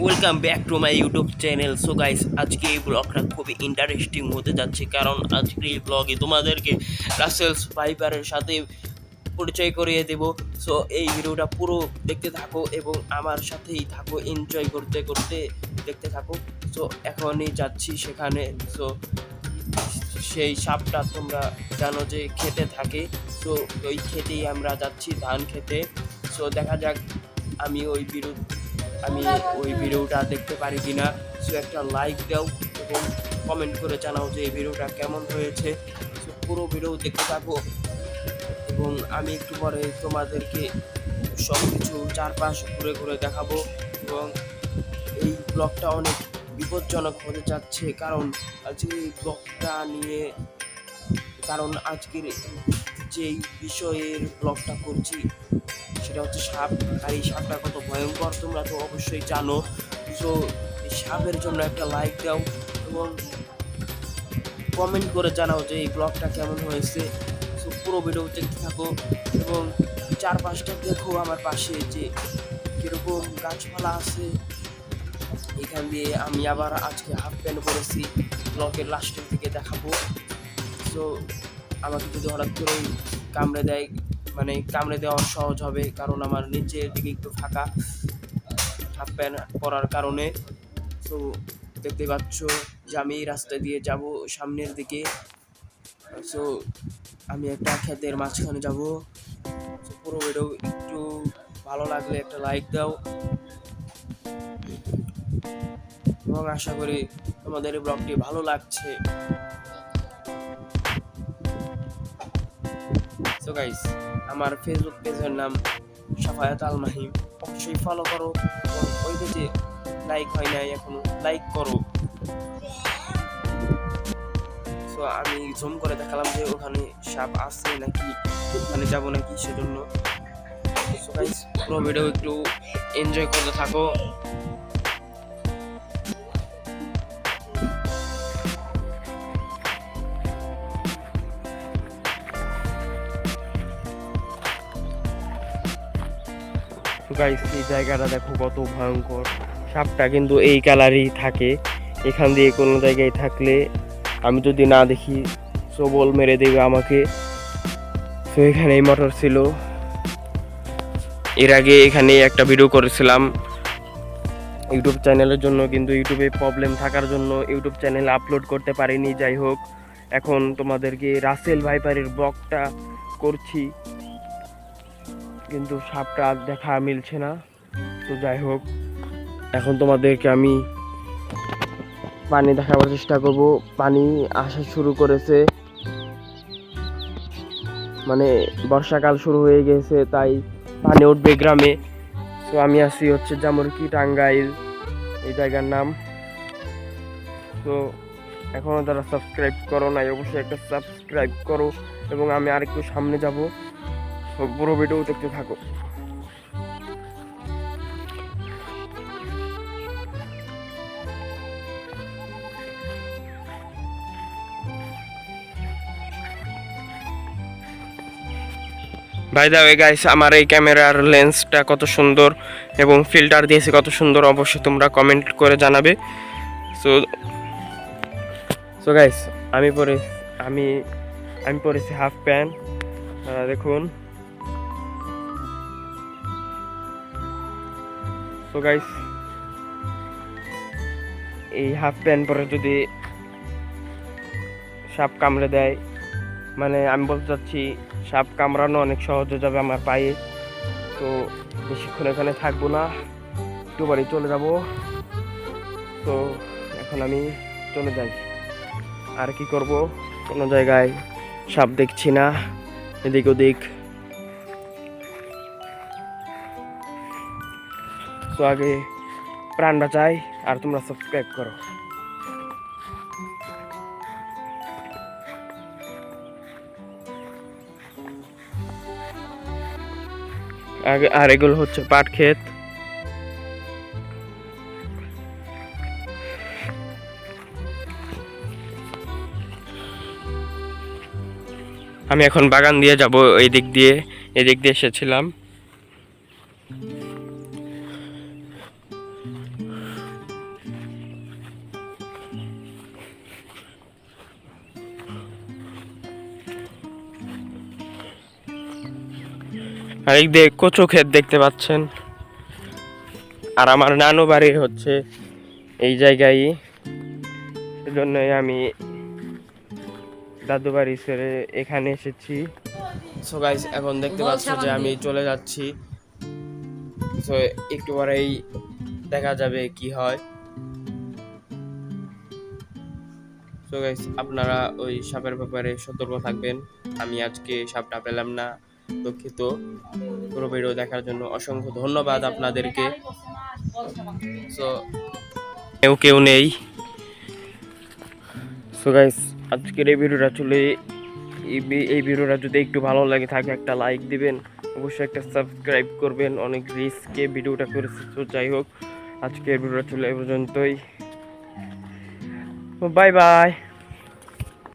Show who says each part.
Speaker 1: Welcome back to my YouTube channel. So guys, আজকে এই ব্লগটা খুবই ইন্টারেস্টিং হতে যাচ্ছে, কারণ আজকে এই ব্লগে তোমাদেরকে রাসেলস ভাইপারের সাথে পরিচয় করিয়ে দেব। সো এই ভিডিওটা পুরো দেখতে থাকো এবং আমার সাথেই থাকো, এনজয় করতে করতে দেখতে থাকো। সো এখনই যাচ্ছি সেখানে। সো সেই সাপটা তোমরা জানো যে খেতে থাকে, সো ওই খেতেই আমরা যাচ্ছি, ধান খেতে। সো দেখা যাক আমি ওই ভিডিওটা দেখতে পারি কিনা। সো একটা লাইক দাও এবং কমেন্ট করে জানাও যে এই ভিডিওটা কেমন হয়েছে। সো পুরো ভিডিও দেখতে থাকো এবং আমি একটু পরে তোমাদেরকে সব কিছু চারপাশ ঘুরে ঘুরে দেখাবো। এবং এই ব্লগটা অনেক বিপজ্জনক হতে যাচ্ছে, কারণ আজকে এই ব্লগটা নিয়ে আজকের যেই বিষয়ের ব্লগটা করছি সেটা হচ্ছে সাপ। আর এই সাপটা কত ভয়ঙ্কর তোমরা তো অবশ্যই জানো। সো এই সাপের জন্য একটা লাইক দাও এবং কমেন্ট করে জানাও যে এই ব্লগটা কেমন হয়েছে। সো পুরো ভিডিও দেখতে থাকো এবং চারপাশটা দেখো, আমার পাশে যে কীরকম গাছপালা আছে। এখান দিয়ে আমি আবার আজকে হাফ প্যান্ট পরেছি, ব্লগের লাস্টের দিকে দেখাবো। সো আমাকে যদি হঠাৎ করে কামড়ে দেয়, মানে কামড়ে দেওয়া সহজ হবে, কারণ আমার নিচের দিকে একটু ফাঁকা হাফ প্যান্ট পরার কারণে। তো দেখতে পাচ্ছ যে আমি এই রাস্তা দিয়ে যাব সামনের দিকে। সো আমি একটা ক্ষেতের মাঝখানে যাব। সো পুরো ভিডিও একটু ভালো লাগলে একটা লাইক দাও এবং আশা করি তোমাদের এই ব্লগটি ভালো লাগছে। সো গাইস, আমার ফেসবুক পেজের নাম সাফায়াত আল মাহিম, অবশ্যই ফলো করো এবং ওই পেজে লাইক হয় নাই এখনো, লাইক করো। সো আমি জুম করে দেখালাম যে ওখানে সাপ আছে নাকি, ওখানে যাব নাকি, সেজন্য। সো গাইস, পুরো ভিডিও একটু এনজয় করতে থাকো। গাইস, এই জায়গাটা দেখো কত ভয়ঙ্কর। সাপটা কিন্তু এই কালারই থাকে, এখান দিয়ে কোনো জায়গায় থাকলে আমি যদি না দেখি সবল মেরে দেবে আমাকে। তো এখানে এই মোটর ছিল, এর আগে এখানে একটা ভিডিও করেছিলাম ইউটিউব চ্যানেলের জন্য, কিন্তু ইউটিউবে প্রবলেম থাকার জন্য ইউটিউব চ্যানেলে আপলোড করতে পারিনি। যাই হোক, এখন তোমাদেরকে রাসেল ভাইপারের ব্লগটা করছি, কিন্তু সাপটা দেখা মিলছে না। তো যাই হোক, এখন তোমাদেরকে আমি পানি দেখাবার চেষ্টা করব। পানি আসা শুরু করেছে, মানে বর্ষাকাল শুরু হয়ে গেছে, তাই পানি উঠবে গ্রামে। তো আমি আছি হচ্ছে জামুরকি, টাঙ্গাইল এই জায়গার নাম। তো এখনও যারা সাবস্ক্রাইব করো নাই, অবশ্যই একটা সাবস্ক্রাইব করো এবং আমি আরেকটু সামনে যাব। পুরো ভিডিও দেখতে থাকো। বাই দ্য ওয়ে গাইস, আমার এই ক্যামেরার লেন্সটা কত সুন্দর এবং ফিল্টার দিয়েছে কত সুন্দর, অবশ্যই তোমরা কমেন্ট করে জানাবে। সো সো গাইস, আমি পরেছি হাফ প্যান্ট, দেখুন। সো গাইস, এই হাফ প্যান্ট পরে যদি সাপ কামড়ে দেয়, মানে আমি বলতে চাচ্ছি সাপ কামড়ানো অনেক সহজ হয়ে যাবে আমার পায়ে। তো বেশিক্ষণ এখানে থাকবো না, একটু বাড়ি চলে যাব। তো এখন আমি চলে যাই, আর কি করব, কোনো জায়গায় সাপ দেখছি না, এদিক ওদিক। তো আগে প্রাণ বাঁচাই, আর তোমরা সাবস্ক্রাইব করো। আর এগুলো হচ্ছে পাট ক্ষেত। আমি এখন বাগান দিয়ে যাব, এদিক দিয়ে এসেছিলাম। আর এই যে কচু ক্ষেত দেখতে পাচ্ছেন। আর আমার নানু বাড়ি হচ্ছে এই জায়গায়, সেজন্যই আমি দাদু বাড়ি ছেড়ে এখানে এসেছি। সো গাইস এখন দেখতে পাচ্ছ যে আমি চলে যাচ্ছি। সো একটু পরেই দেখা যাবে কি হয়। সো গাইস আপনারা ওই সাপের ব্যাপারে সতর্ক থাকবেন। আমি আজকে সাপটা পেলাম না, দুঃখিত। পুরো ভিডিও দেখার জন্য অসংখ্য ধন্যবাদ আপনাদেরকে। সো কেউ নেই। সো গাইস আজকের এই ভিডিওটা চলে এই ভিডিওটা যদি একটু ভালো লাগে থাকে একটা লাইক দিবেন, অবশ্যই একটা সাবস্ক্রাইব করবেন। অনেক রিস্কে ভিডিওটা করেছি। তো যাই হোক আজকের ভিডিওটা চলে এই পর্যন্তই। Bye bye.